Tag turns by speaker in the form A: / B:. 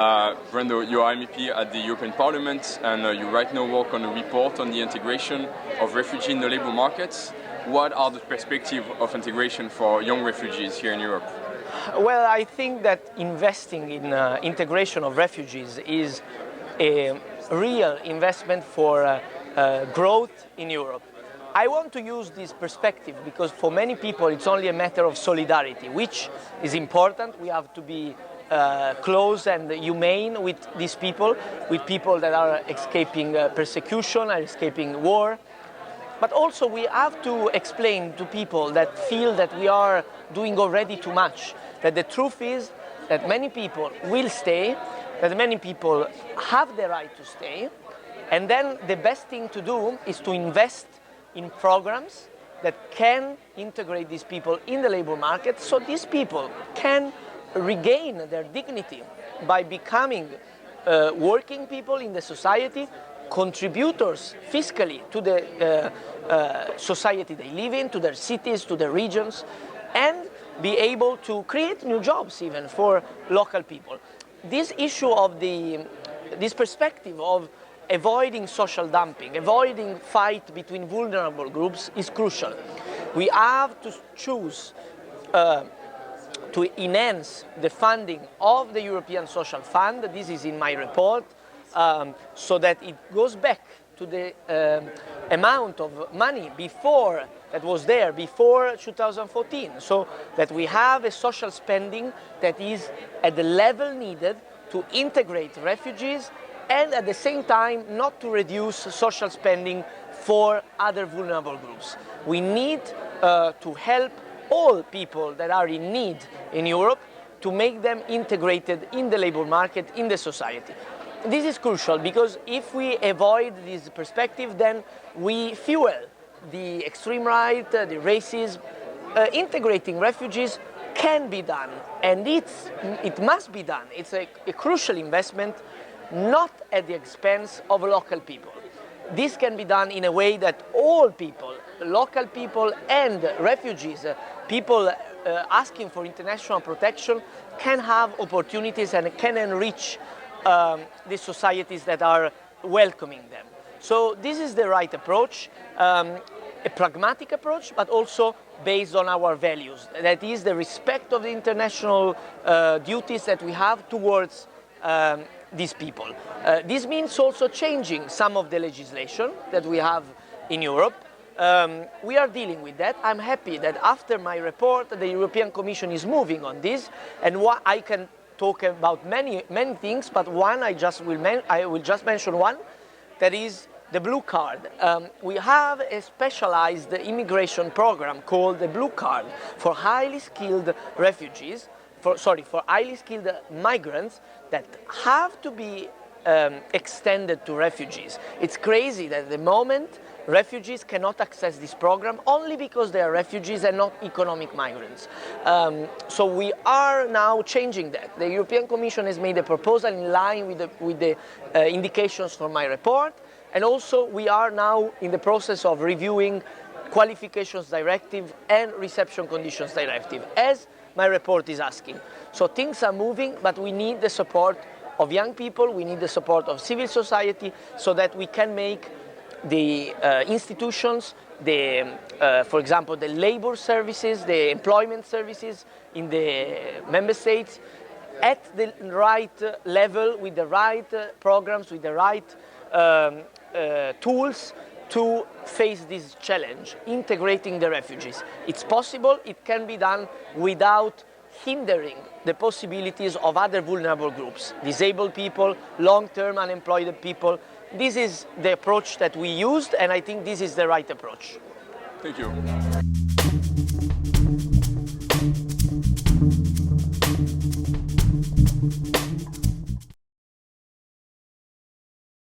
A: Brando, you are MEP at the European Parliament, and you right now work on a report on the integration of refugees in the labour markets. What are the perspectives of integration for young refugees here in Europe?
B: Well, I think that investing in integration of refugees is a real investment for growth in Europe. I want to use this perspective because for many people it's only a matter of solidarity, which is important. We have to be close and humane with these people, with people that are escaping persecution, are escaping war. But also we have to explain to people that feel that we are doing already too much, that the truth is that many people will stay, that many people have the right to stay, and then the best thing to do is to invest in programs that can integrate these people in the labor market so these people can regain their dignity by becoming working people in the society, contributors fiscally to the society they live in, to their cities, to their regions, and be able to create new jobs even for local people. This issue of this perspective of avoiding social dumping, avoiding fight between vulnerable groups is crucial. We have to choose to enhance the funding of the European Social Fund. This is in my report, so that it goes back to the amount of money that was there before 2014, so that we have a social spending that is at the level needed to integrate refugees and at the same time not to reduce social spending for other vulnerable groups. We need to help all people that are in need in Europe to make them integrated in the labor market, in the society. This is crucial because if we avoid this perspective, then we fuel the extreme right, the racism. Integrating refugees can be done, and it must be done. It's a crucial investment, not at the expense of local people. This can be done in a way that all people, local people and refugees, people asking for international protection, can have opportunities and can enrich the societies that are welcoming them. So this is the right approach, a pragmatic approach, but also based on our values. That is the respect of the international duties that we have towards these people. This means also changing some of the legislation that we have in Europe. We are dealing with that. I'm happy that after my report, the European Commission is moving on this, and I can talk about many things, but I will just mention one, that is the blue card. We have a specialized immigration program called the blue card for highly skilled refugees, for highly skilled migrants that have to be extended to refugees. It's crazy that at the moment refugees cannot access this program only because they are refugees and not economic migrants. So we are now changing that. The European Commission has made a proposal in line with the indications from my report, and also we are now in the process of reviewing Qualifications Directive and Reception Conditions Directive, as my report is asking. So things are moving, but we need the support of young people, we need the support of civil society, so that we can make the institutions, for example, the labor services, the employment services in the member states at the right level, with the right programs, with the right tools to face this challenge, integrating the refugees. It's possible, it can be done without hindering the possibilities of other vulnerable groups, disabled people, long-term unemployed people. This is the approach that we used, and I think this is the right approach.
A: Thank you.